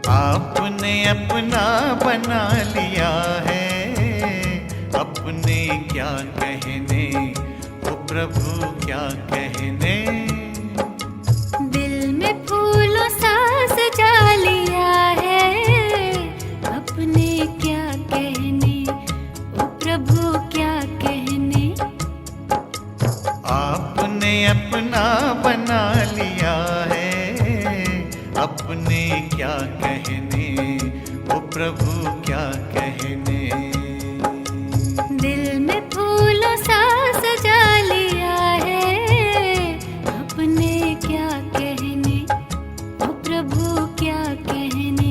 आपने अपना बना लिया है, अपने क्या कहने, ओ प्रभु क्या कहने। दिल में फूलों सा सजा लिया है, अपने क्या कहने, ओ प्रभु क्या कहने। आपने अपना बना लिया है, अपने क्या कहने, ओ प्रभु क्या कहने। दिल में फूलों सा सजा लिया है, अपने क्या कहने, ओ प्रभु क्या कहने।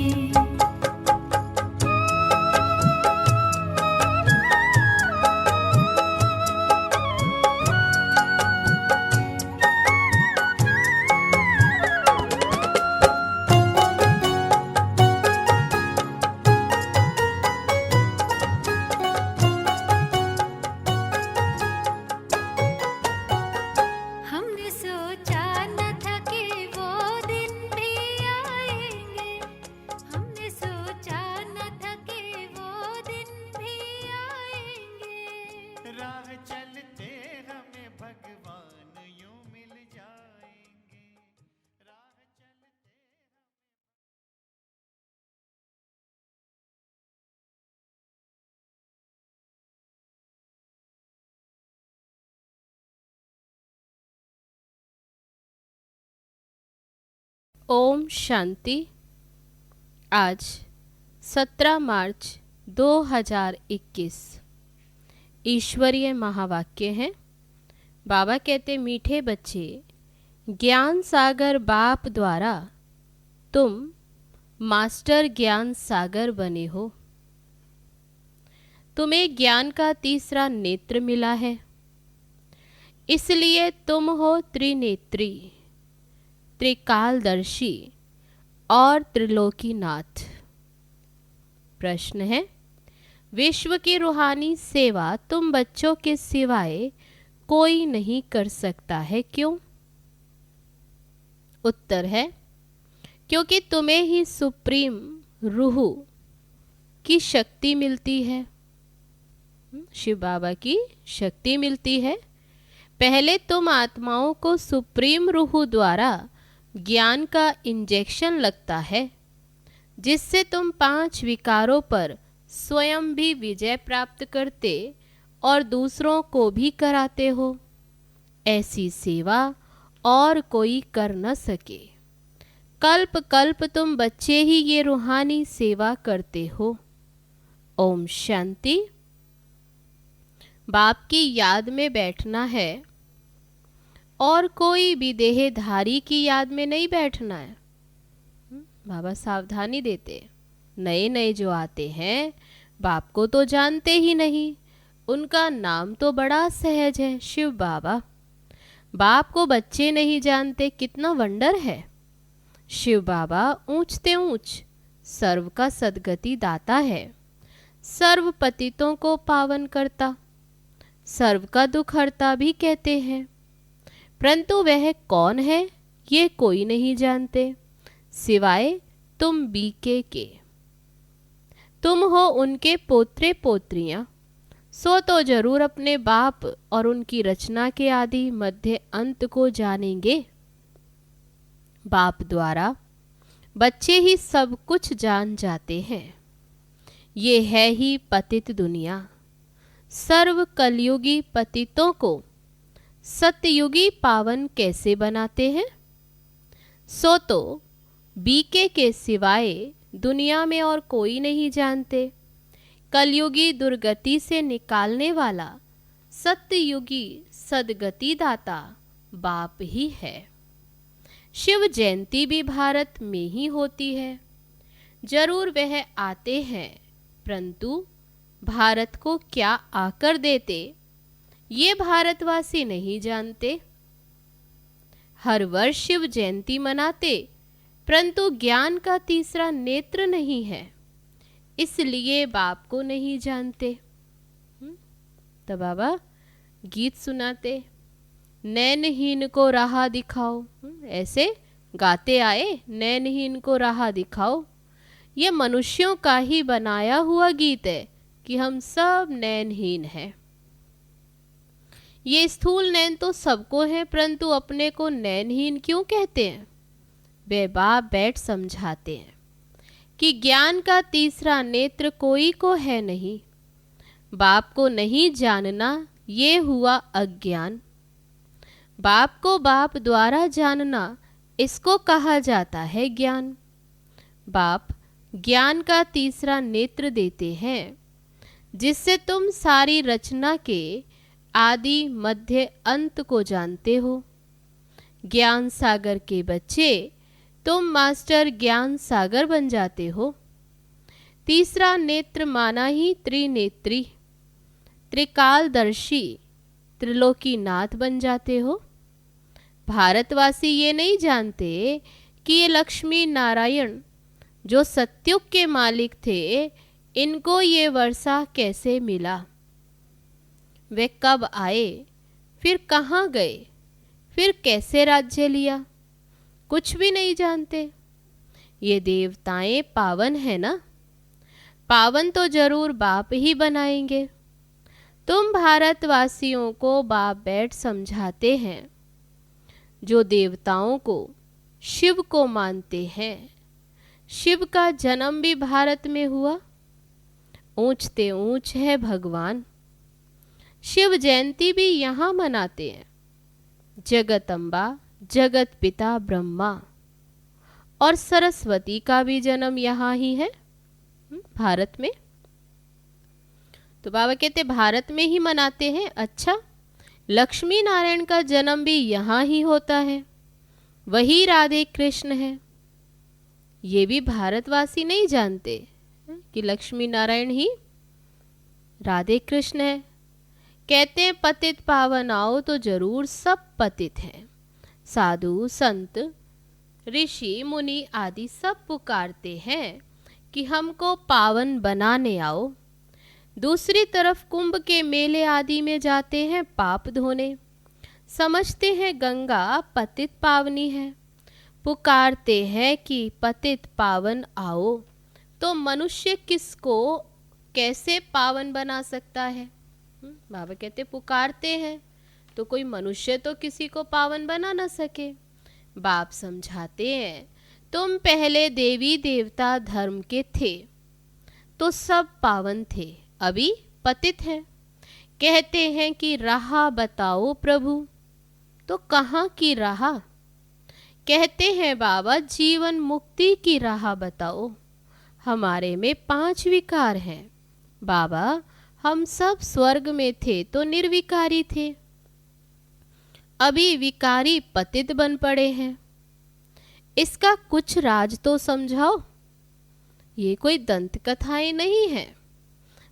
हमने सोचा न था कि वो दिन भी आएंगे, हमने सोचा न था कि वो दिन भी आएंगे। राह चलते हमें भगवान यूं मिल जाएंगे, राह चलते। ओम शांति। आज 17 मार्च 2021 ईश्वरीय महावाक्य है। बाबा कहते, मीठे बच्चे, ज्ञान सागर बाप द्वारा तुम मास्टर ज्ञान सागर बने हो। तुम्हें ज्ञान का तीसरा नेत्र मिला है, इसलिए तुम हो त्रिनेत्री, त्रिकालदर्शी और त्रिलोकीनाथ। प्रश्न है, विश्व की रूहानी सेवा तुम बच्चों के सिवाय कोई नहीं कर सकता है, क्यों? उत्तर है, क्योंकि तुम्हें ही सुप्रीम रूह की शक्ति मिलती है, शिव बाबा की शक्ति मिलती है। पहले तुम आत्माओं को सुप्रीम रूह द्वारा ज्ञान का इंजेक्शन लगता है, जिससे तुम 5 विकारों पर स्वयं भी विजय प्राप्त करते और दूसरों को भी कराते हो। ऐसी सेवा और कोई कर न सके। कल्प कल्प तुम बच्चे ही ये रूहानी सेवा करते हो। ओम शांति। बाप की याद में बैठना है और कोई भी देहधारी की याद में नहीं बैठना है। बाबा सावधानी देते, नए नए जो आते हैं बाप को तो जानते ही नहीं, उनका नाम तो बड़ा सहज है शिव बाबा। बाप को बच्चे नहीं जानते, कितना वंडर है। शिव बाबा ऊंचते ऊंच सर्व का सद्गति दाता है, सर्व पतितों को पावन करता, सर्व का दुख हरता भी कहते हैं। परंतु वह कौन है ये कोई नहीं जानते, सिवाय तुम बीके के। तुम हो उनके पोत्रे पोत्रियां, सो तो जरूर अपने बाप और उनकी रचना के आदि मध्य अंत को जानेंगे। बाप द्वारा बच्चे ही सब कुछ जान जाते हैं। ये है ही पतित दुनिया। सर्व कलयुगी पतितों को सतयुगी पावन कैसे बनाते हैं? सो तो बीके के सिवाय दुनिया में और कोई नहीं जानते। कलयुगी दुर्गति से निकालने वाला सत्ययुगी सदगति दाता बाप ही है। शिव जयंती भी भारत में ही होती है। जरूर वह आते हैं, परंतु भारत को क्या आकर देते ये भारतवासी नहीं जानते। हर वर्ष शिव जयंती मनाते, परंतु ज्ञान का तीसरा नेत्र नहीं है, इसलिए बाप को नहीं जानते। तो बाबा गीत सुनाते, नैनहीन को राह दिखाओ, ऐसे गाते आए, नैनहीन को राह दिखाओ। ये मनुष्यों का ही बनाया हुआ गीत है कि हम सब नैनहीन हैं। ये स्थूल नैन तो सबको है, परंतु अपने को नैनहीन क्यों कहते हैं? वे बाप बैठ समझाते हैं कि ज्ञान का तीसरा नेत्र कोई को है नहीं। बाप को नहीं जानना ये हुआ अज्ञान। बाप को बाप द्वारा जानना इसको कहा जाता है ज्ञान। बाप ज्ञान का तीसरा नेत्र देते हैं जिससे तुम सारी रचना के आदि मध्य अंत को जानते हो। ज्ञान सागर के बच्चे तुम मास्टर ज्ञान सागर बन जाते हो। तीसरा नेत्र माना ही त्रिनेत्री, त्रिकालदर्शी, त्रिलोकीनाथ बन जाते हो। भारतवासी ये नहीं जानते कि ये लक्ष्मी नारायण जो सत्युग के मालिक थे, इनको ये वर्षा कैसे मिला, वे कब आए, फिर कहाँ गए, फिर कैसे राज्य लिया, कुछ भी नहीं जानते। ये देवताएं पावन है ना, पावन तो जरूर बाप ही बनाएंगे। तुम भारतवासियों को बाप बैठ समझाते हैं जो देवताओं को, शिव को मानते हैं। शिव का जन्म भी भारत में हुआ। ऊंचते ऊंच है भगवान। शिव जयंती भी यहाँ मनाते हैं। जगत अम्बा, जगत पिता ब्रह्मा और सरस्वती का भी जन्म यहाँ ही है, भारत में। तो बाबा कहते भारत में ही मनाते हैं। अच्छा, लक्ष्मी नारायण का जन्म भी यहाँ ही होता है, वही राधे कृष्ण है। ये भी भारतवासी नहीं जानते कि लक्ष्मी नारायण ही राधे कृष्ण है। कहते हैं पतित पावन आओ, तो जरूर सब पतित हैं। साधु संत ऋषि मुनि आदि सब पुकारते हैं कि हमको पावन बनाने आओ। दूसरी तरफ कुंभ के मेले आदि में जाते हैं पाप धोने। समझते हैं गंगा पतित पावनी है, पुकारते हैं कि पतित पावन आओ। तो मनुष्य किसको कैसे पावन बना सकता है? बाबा कहते पुकारते हैं तो कोई मनुष्य तो किसी को पावन बना ना सके। बाप समझाते हैं तुम पहले देवी देवता धर्म के थे तो सब पावन थे, अभी पतित हैं। कहते हैं कि राह बताओ प्रभु, तो कहाँ की राह? कहते हैं बाबा जीवन मुक्ति की राह बताओ। हमारे में 5 विकार हैं बाबा, हम सब स्वर्ग में थे तो निर्विकारी थे, अभी विकारी पतित बन पड़े हैं। इसका कुछ राज तो समझाओ। ये कोई दंत कथाएं नहीं है।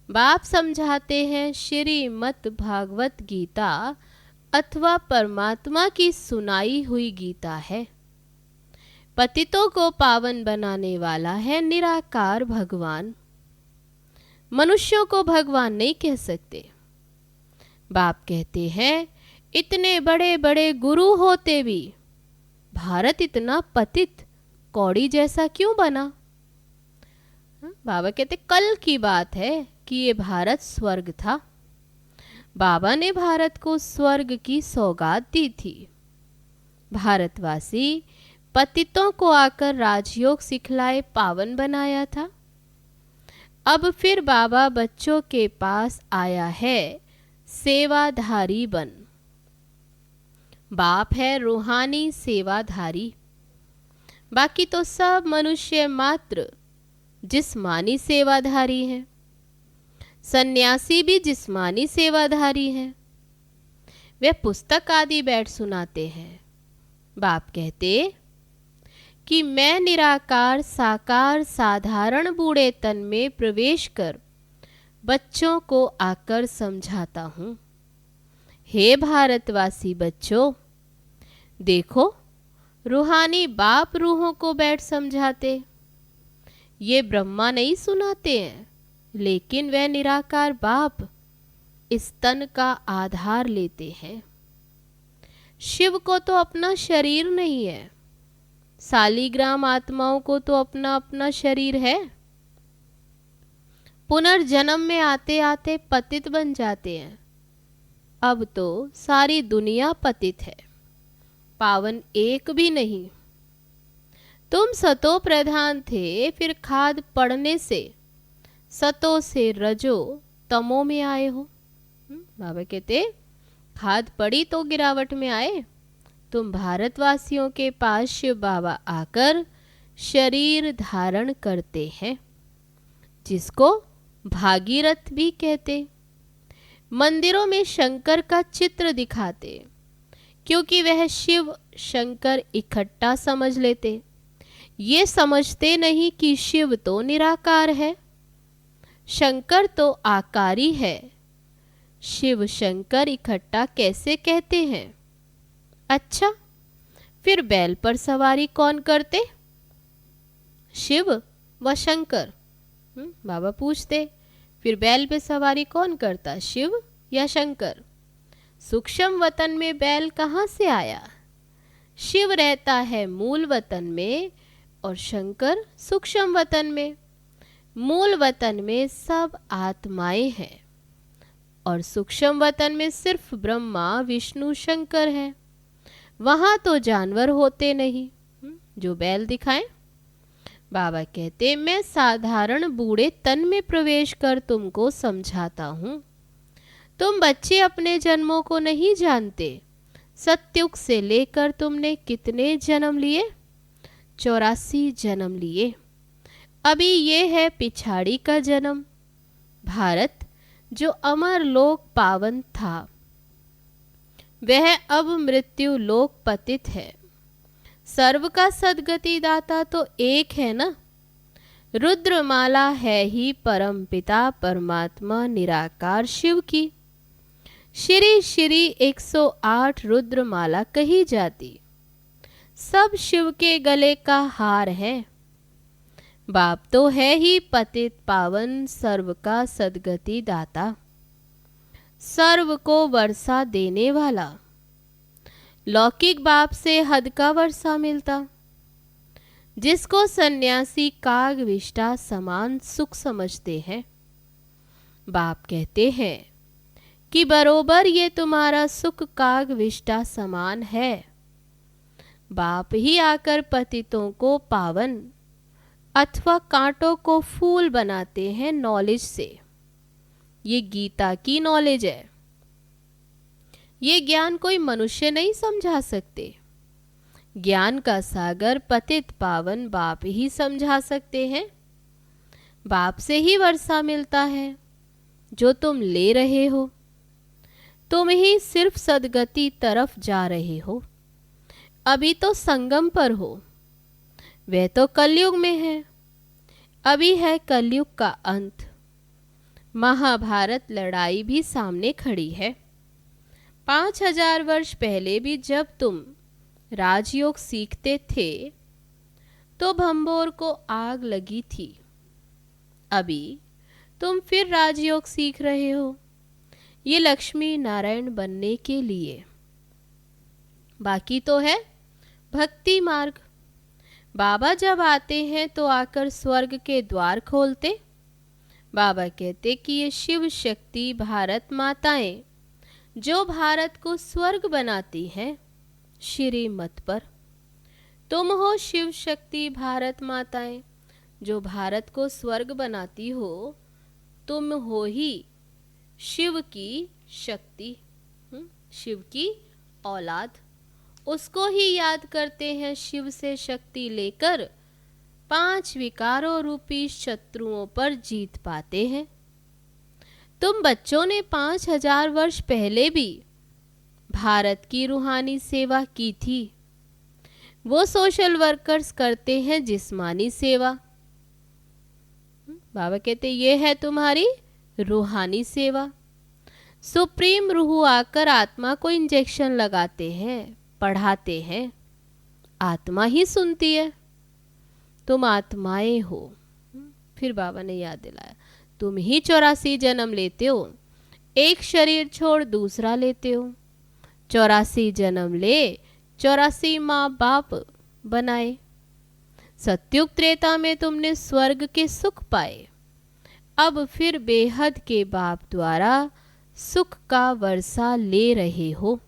बाप समझाते हैं श्रीमद् भागवत गीता अथवा परमात्मा की सुनाई हुई गीता है। पतितों को पावन बनाने वाला है निराकार भगवान। मनुष्यों को भगवान नहीं कह सकते। बाप कहते हैं इतने बड़े बड़े गुरु होते भी भारत इतना पतित कौड़ी जैसा क्यों बना? बाबा कहते कल की बात है कि ये भारत स्वर्ग था। बाबा ने भारत को स्वर्ग की सौगात दी थी। भारतवासी पतितों को आकर राजयोग सिखलाए पावन बनाया था। अब फिर बाबा बच्चों के पास आया है सेवाधारी बन। बाप है रूहानी सेवाधारी, बाकी तो सब मनुष्य मात्र जिस्मानी सेवाधारी हैं। सन्यासी भी जिस्मानी सेवाधारी हैं। वे पुस्तक आदि बैठ सुनाते हैं। बाप कहते कि मैं निराकार साकार साधारण बूढ़े तन में प्रवेश कर बच्चों को आकर समझाता हूँ। हे भारतवासी बच्चों, देखो रूहानी बाप रूहों को बैठ समझाते। ये ब्रह्मा नहीं सुनाते हैं, लेकिन वह निराकार बाप इस तन का आधार लेते हैं। शिव को तो अपना शरीर नहीं है, सालीग्राम आत्माओं को तो अपना अपना शरीर है। पुनर्जन्म में आते आते पतित बन जाते हैं। अब तो सारी दुनिया पतित है, पावन एक भी नहीं। तुम सतो प्रधान थे, फिर खाद पड़ने से सतो से रजो तमो में आए हो। बाबा कहते खाद पड़ी तो गिरावट में आए। तुम भारतवासियों के पास शिव बाबा आकर शरीर धारण करते हैं, जिसको भागीरथ भी कहते। मंदिरों में शंकर का चित्र दिखाते, क्योंकि वह शिव शंकर इकट्ठा समझ लेते। ये समझते नहीं कि शिव तो निराकार है, शंकर तो आकारी है। शिव शंकर इकट्ठा कैसे कहते हैं? अच्छा, फिर बैल पर सवारी कौन करते? शिव व शंकर। बाबा पूछते, फिर बैल पे सवारी कौन करता, शिव या शंकर? सूक्ष्म वतन में बैल कहाँ से आया? शिव रहता है मूल वतन में और शंकर सूक्ष्म वतन में। मूल वतन में सब आत्माएं हैं और सूक्ष्म वतन में सिर्फ ब्रह्मा विष्णु शंकर है। वहां तो जानवर होते नहीं जो बैल दिखाएं। बाबा कहते, मैं साधारण बूढ़े तन में प्रवेश कर तुमको समझाता हूँ। तुम बच्चे अपने जन्मों को नहीं जानते। सत्युग से लेकर तुमने कितने जन्म लिए? 84 जन्म लिए। अभी ये है पिछाड़ी का जन्म। भारत जो अमर लोक पावन था, वह अब मृत्यु लोक पतित है। सर्व का सद्गति दाता तो एक है ना। रुद्रमाला है ही परम पिता परमात्मा निराकार शिव की। श्री श्री 108 रुद्रमाला कही जाती। सब शिव के गले का हार है। बाप तो है ही पतित पावन सर्व का सद्गति दाता, सर्व को वर्षा देने वाला। लौकिक बाप से हद का वर्षा मिलता, जिसको सन्यासी काग विष्टा समान सुख समझते हैं। बाप कहते हैं कि बरोबर ये तुम्हारा सुख काग विष्टा समान है। बाप ही आकर पतितों को पावन अथवा कांटों को फूल बनाते हैं नॉलेज से। ये गीता की नॉलेज है। ये ज्ञान कोई मनुष्य नहीं समझा सकते। ज्ञान का सागर पतित पावन बाप ही समझा सकते हैं। बाप से ही वर्षा मिलता है जो तुम ले रहे हो। तुम ही सिर्फ सद्गति तरफ जा रहे हो। अभी तो संगम पर हो, वह तो कलयुग में है। अभी है कलयुग का अंत। महाभारत लड़ाई भी सामने खड़ी है। 5000 वर्ष पहले भी जब तुम राजयोग सीखते थे तो भंबोर को आग लगी थी। अभी तुम फिर राजयोग सीख रहे हो, ये लक्ष्मी नारायण बनने के लिए। बाकी तो है भक्ति मार्ग। बाबा जब आते हैं तो आकर स्वर्ग के द्वार खोलते। बाबा कहते कि ये शिव शक्ति भारत माताएं जो भारत को स्वर्ग बनाती हैं, श्रीमत पर। तुम हो शिव शक्ति भारत माताएं जो भारत को स्वर्ग बनाती हो। तुम हो ही शिव की शक्ति, शिव की औलाद। उसको ही याद करते हैं। शिव से शक्ति लेकर 5 विकारों रूपी शत्रुओं पर जीत पाते हैं। तुम बच्चों ने 5000 वर्ष पहले भी भारत की रूहानी सेवा की थी। वो सोशल वर्कर्स करते हैं जिस्मानी सेवा। बाबा कहते ये है तुम्हारी रूहानी सेवा। सुप्रीम रूह आकर आत्मा को इंजेक्शन लगाते हैं, पढ़ाते हैं। आत्मा ही सुनती है। तुम आत्माएं हो। फिर बाबा ने याद दिलाया, तुम ही 84 जन्म लेते हो। एक शरीर छोड़ दूसरा लेते हो। 84 जन्म ले 84 माँ बाप बनाए। सत्युग त्रेता में तुमने स्वर्ग के सुख पाए, अब फिर बेहद के बाप द्वारा सुख का वर्षा ले रहे हो।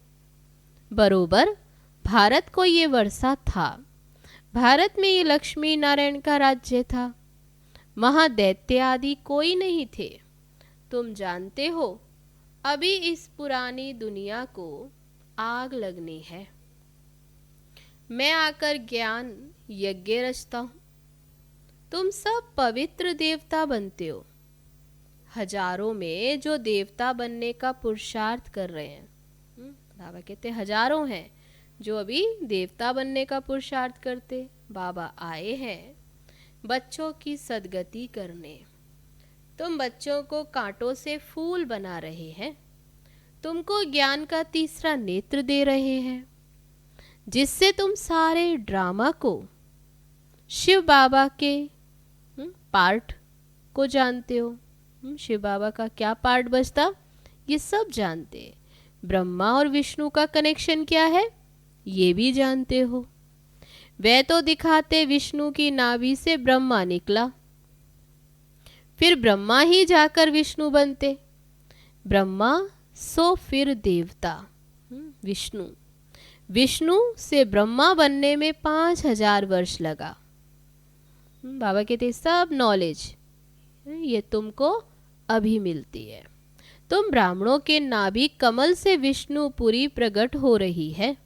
बरोबर भारत को ये वर्षा था। भारत में ये लक्ष्मी नारायण का राज्य था। महादैत्य आदि कोई नहीं थे। तुम जानते हो अभी इस पुरानी दुनिया को आग लगनी है। मैं आकर ज्ञान यज्ञ रचता हूँ। तुम सब पवित्र देवता बनते हो। हजारों में जो देवता बनने का पुरुषार्थ कर रहे हैं, बाबा कहते हजारों हैं जो अभी देवता बनने का पुरुषार्थ करते। बाबा आए हैं बच्चों की सद्गति करने। तुम बच्चों को कांटों से फूल बना रहे हैं। तुमको ज्ञान का तीसरा नेत्र दे रहे हैं, जिससे तुम सारे ड्रामा को, शिव बाबा के पार्ट को जानते हो। शिव बाबा का क्या पार्ट बचता ये सब जानते। ब्रह्मा और विष्णु का कनेक्शन क्या है ये भी जानते हो। वे तो दिखाते विष्णु की नाभि से ब्रह्मा निकला, फिर ब्रह्मा ही जाकर विष्णु बनते। ब्रह्मा सो फिर देवता विष्णु। विष्णु से ब्रह्मा बनने में 5000 वर्ष लगा। बाबा कहते सब नॉलेज ये तुमको अभी मिलती है। तुम ब्राह्मणों के नाभि कमल से विष्णुपुरी प्रकट हो रही है।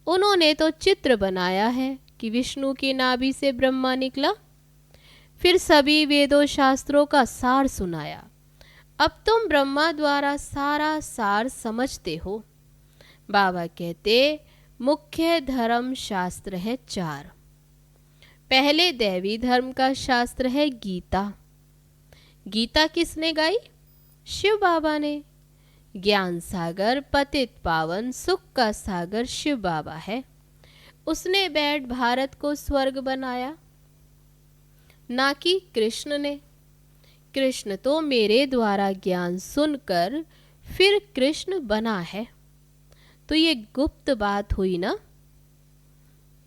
उन्होंने तो चित्र बनाया है कि विष्णु की नाभि से ब्रह्मा निकला, फिर सभी वेदों शास्त्रों का सार सुनाया। अब तुम ब्रह्मा द्वारा सारा सार समझते हो। बाबा कहते मुख्य धर्म शास्त्र है 4। पहले दैवी धर्म का शास्त्र है गीता। गीता किसने गाई? शिव बाबा ने। ज्ञान सागर पतित पावन सुख का सागर शिव बाबा है। उसने बैठ भारत को स्वर्ग बनाया, ना कि कृष्ण ने। कृष्ण तो मेरे द्वारा ज्ञान सुनकर फिर कृष्ण बना है। तो ये गुप्त बात हुई ना।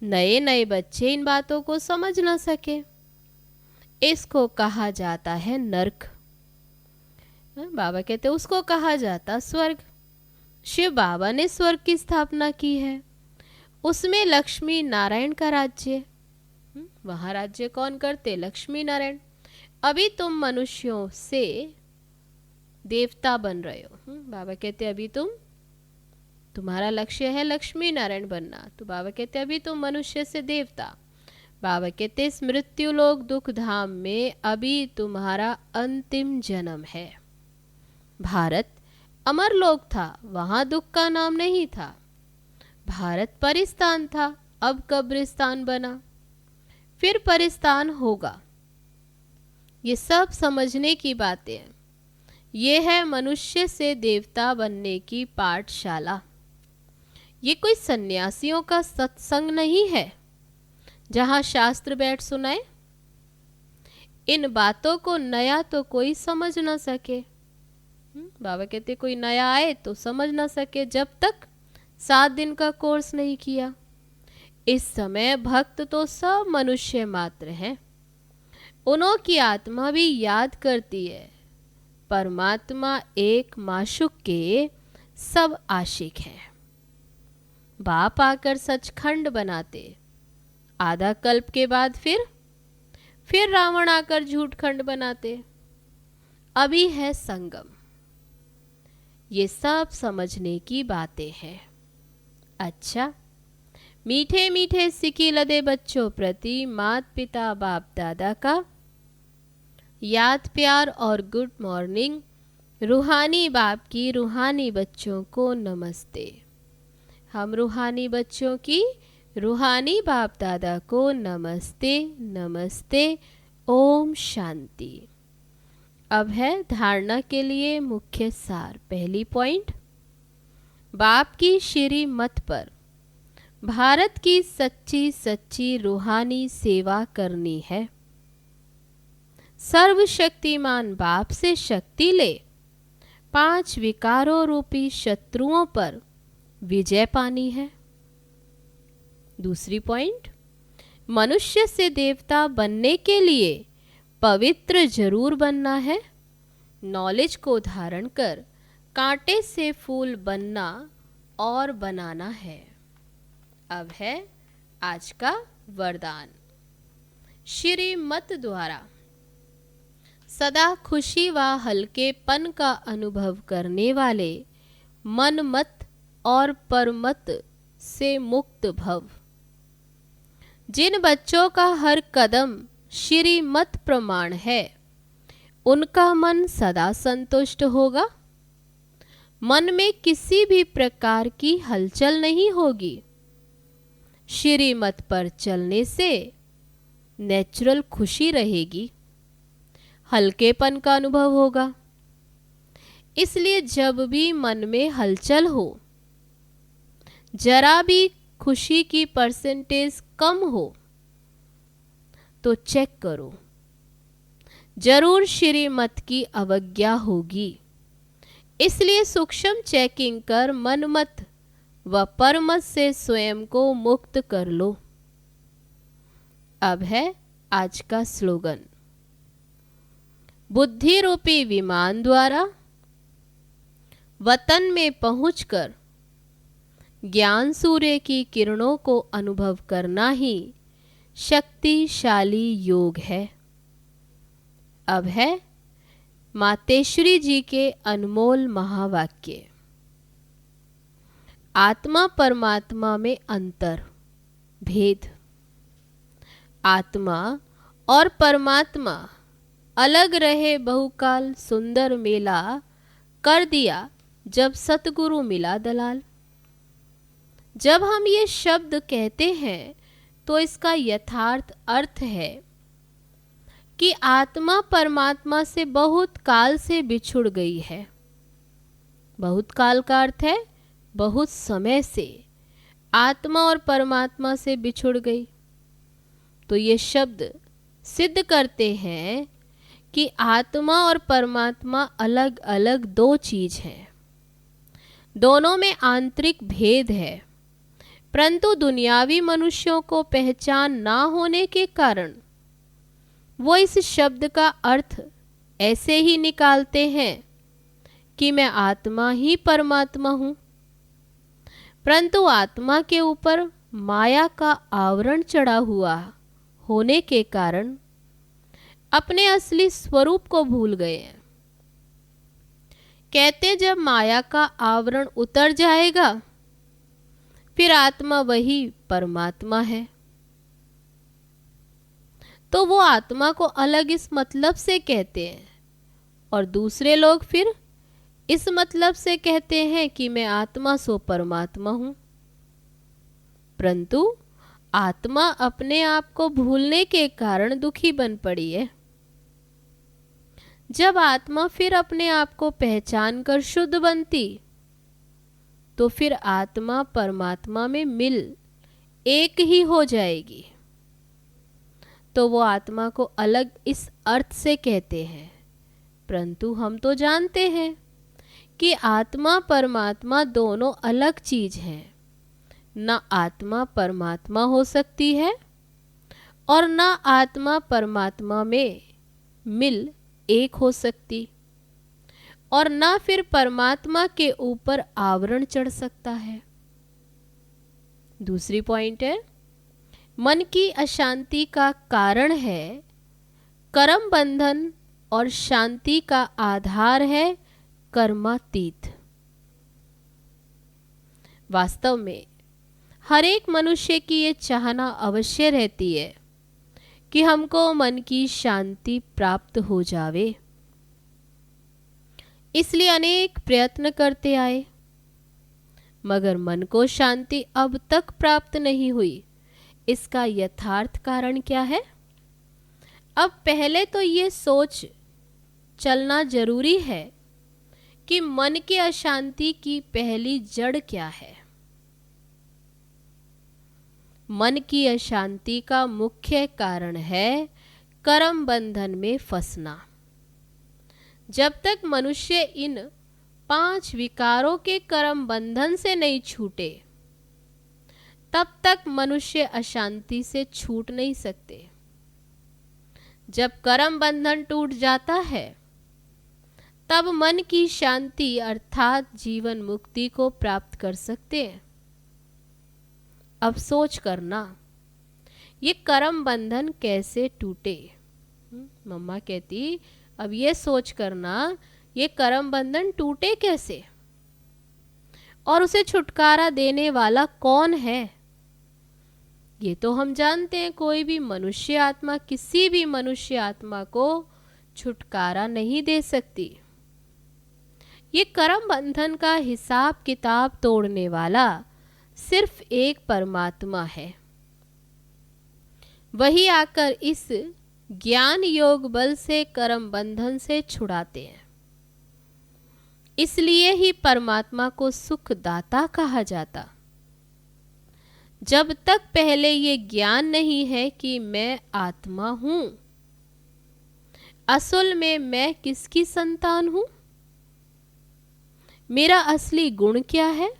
नए नए बच्चे इन बातों को समझ ना सके। इसको कहा जाता है नरक। बाबा कहते उसको कहा जाता स्वर्ग। शिव बाबा ने स्वर्ग की स्थापना की है। उसमें लक्ष्मी नारायण का राज्य। वहां राज्य कौन करते? लक्ष्मी नारायण। अभी तुम मनुष्यों से देवता बन रहे हो। बाबा कहते अभी तुम्हारा लक्ष्य है लक्ष्मी नारायण बनना। तो बाबा कहते अभी तुम मनुष्य से देवता। बाबा कहते इस मृत्यु लोक दुख धाम में अभी तुम्हारा अंतिम जन्म है। भारत अमर लोक था, वहां दुख का नाम नहीं था। भारत परिस्तान था, अब कब्रिस्तान बना, फिर परिस्तान होगा। ये सब समझने की बातें हैं। ये है मनुष्य से देवता बनने की पाठशाला। ये कोई सन्यासियों का सत्संग नहीं है जहां शास्त्र बैठ सुनाए। इन बातों को नया तो कोई समझ ना सके। बाबा कहते कोई नया आए तो समझ ना सके जब तक 7 दिन का कोर्स नहीं किया। इस समय भक्त तो सब मनुष्य मात्र हैं। उन्हों की आत्मा भी याद करती है परमात्मा एक माशुक के सब आशिक हैं। बाप आकर सचखंड बनाते। आधा कल्प के बाद फिर रावण आकर झूठखंड बनाते। अभी है संगम। ये सब समझने की बातें हैं। अच्छा, मीठे मीठे सिकी लदे बच्चों प्रति माता पिता बाप दादा का याद प्यार और गुड मॉर्निंग। रूहानी बाप की रूहानी बच्चों को नमस्ते। हम रूहानी बच्चों की रूहानी बाप दादा को नमस्ते नमस्ते। ओम शांति। अब है धारणा के लिए मुख्य सार। पहली पॉइंट, बाप की श्री मत पर भारत की सच्ची सच्ची रूहानी सेवा करनी है। सर्वशक्तिमान बाप से शक्ति ले 5 विकारों रूपी शत्रुओं पर विजय पानी है। दूसरी पॉइंट, मनुष्य से देवता बनने के लिए पवित्र जरूर बनना है। नॉलेज को धारण कर कांटे से फूल बनना और बनाना है। अब है आज का वरदान। श्रीमत द्वारा सदा खुशी व हल्केपन का अनुभव करने वाले मन मत और परमत से मुक्त भव। जिन बच्चों का हर कदम श्रीमत प्रमाण है, उनका मन सदा संतुष्ट होगा। मन में किसी भी प्रकार की हलचल नहीं होगी। श्रीमत पर चलने से नेचुरल खुशी रहेगी, हल्केपन का अनुभव होगा। इसलिए जब भी मन में हलचल हो, जरा भी खुशी की परसेंटेज कम हो, तो चेक करो, जरूर श्रीमत की अवज्ञा होगी। इसलिए सूक्ष्म चेकिंग कर मनमत व परमत से स्वयं को मुक्त कर लो। अब है आज का स्लोगन। बुद्धि रूपी विमान द्वारा वतन में पहुंचकर ज्ञान सूर्य की किरणों को अनुभव करना ही शक्तिशाली योग है। अब है मातेश्वरी जी के अनमोल महावाक्य। आत्मा परमात्मा में अंतर भेद। आत्मा और परमात्मा अलग रहे बहुकाल सुंदर मेला कर दिया जब सतगुरु मिला दलाल। जब हम ये शब्द कहते हैं तो इसका यथार्थ अर्थ है कि आत्मा परमात्मा से बहुत काल से बिछुड़ गई है। बहुत काल का अर्थ है बहुत समय से आत्मा और परमात्मा से बिछुड़ गई। तो ये शब्द सिद्ध करते हैं कि आत्मा और परमात्मा अलग अलग दो चीज हैं। दोनों में आंतरिक भेद है, परंतु दुनियावी मनुष्यों को पहचान ना होने के कारण वो इस शब्द का अर्थ ऐसे ही निकालते हैं कि मैं आत्मा ही परमात्मा हूँ। परंतु आत्मा के ऊपर माया का आवरण चढ़ा हुआ होने के कारण अपने असली स्वरूप को भूल गए हैं। कहते जब माया का आवरण उतर जाएगा फिर आत्मा वही परमात्मा है। तो वो आत्मा को अलग इस मतलब से कहते हैं और दूसरे लोग फिर इस मतलब से कहते हैं कि मैं आत्मा सो परमात्मा हूं। परंतु आत्मा अपने आप को भूलने के कारण दुखी बन पड़ी है। जब आत्मा फिर अपने आप को पहचान कर शुद्ध बनती तो फिर आत्मा परमात्मा में मिल एक ही हो जाएगी। तो वो आत्मा को अलग इस अर्थ से कहते हैं। परंतु हम तो जानते हैं कि आत्मा परमात्मा दोनों अलग चीज हैं। न आत्मा परमात्मा हो सकती है और न आत्मा परमात्मा में मिल एक हो सकती, और न फिर परमात्मा के ऊपर आवरण चढ़ सकता है। दूसरी पॉइंट है, मन की अशांति का कारण है कर्म बंधन और शांति का आधार है कर्मातीत। वास्तव में हर एक मनुष्य की ये चाहना अवश्य रहती है कि हमको मन की शांति प्राप्त हो जावे। इसलिए अनेक प्रयत्न करते आए, मगर मन को शांति अब तक प्राप्त नहीं हुई। इसका यथार्थ कारण क्या है? अब पहले तो ये सोच चलना जरूरी है कि मन की अशांति की पहली जड़ क्या है। मन की अशांति का मुख्य कारण है कर्म बंधन में फंसना। जब तक मनुष्य इन 5 विकारों के कर्म बंधन से नहीं छूटे, तब तक मनुष्य अशांति से छूट नहीं सकते। जब कर्म बंधन टूट जाता है तब मन की शांति अर्थात जीवन मुक्ति को प्राप्त कर सकते हैं। अब सोच करना, ये कर्म बंधन कैसे टूटे। मम्मा कहती अब ये सोच करना, ये कर्म बंधन टूटे कैसे और उसे छुटकारा देने वाला कौन है। ये तो हम जानते हैं, कोई भी मनुष्य आत्मा किसी भी मनुष्य आत्मा को छुटकारा नहीं दे सकती। ये कर्म बंधन का हिसाब किताब तोड़ने वाला सिर्फ एक परमात्मा है। वही आकर इस ज्ञान योग बल से कर्म बंधन से छुड़ाते हैं। इसलिए ही परमात्मा को सुखदाता कहा जाता। जब तक पहले ये ज्ञान नहीं है कि मैं आत्मा हूं, असल में मैं किसकी संतान हूं, मेरा असली गुण क्या है,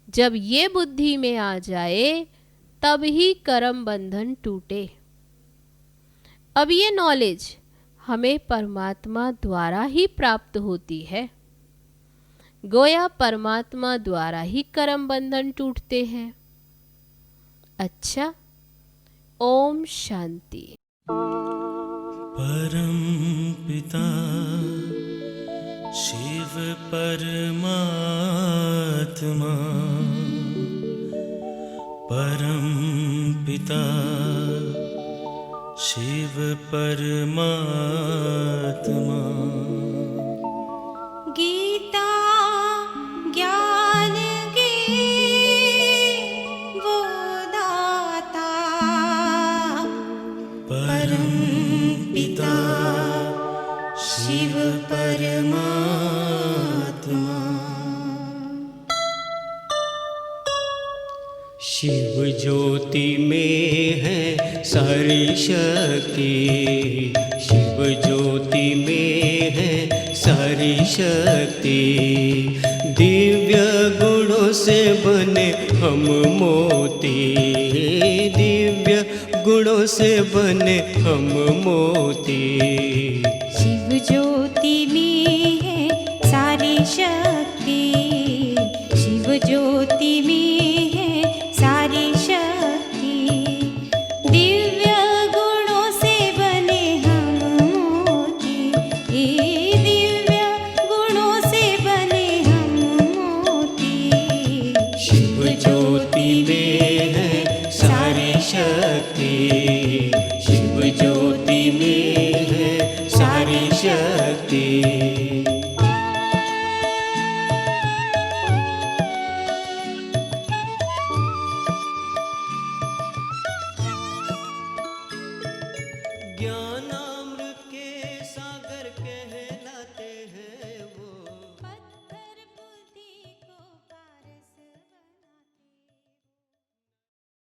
जब ये बुद्धि में आ जाए तब ही कर्म बंधन टूटे। अब ये नॉलेज हमें परमात्मा द्वारा ही प्राप्त होती है। गोया परमात्मा द्वारा ही कर्म बंधन टूटते हैं। अच्छा, ओम शांति। परम पिता शिव परमात्मा, परम पिता शिव परमात्मा। गीता ज्ञान की वो दाता, परम पिता शिव परमात्मा। शिव ज्योति में है सारी शक्ति, शिव ज्योति में है सारी शक्ति। दिव्य गुणों से बने हम मोती, दिव्य गुणों से बने हम मोती। शिव ज्योति में है सारी शक्ति, शिव ज्योति में है सारी शक्ति। दिव्य गुणों से बने हम मोती, दिव्य गुणों से बने हम मोती। शिव ज्योति में है सारी शक्ति, शिव ज्योति में है सारी शक्ति। ज्ञान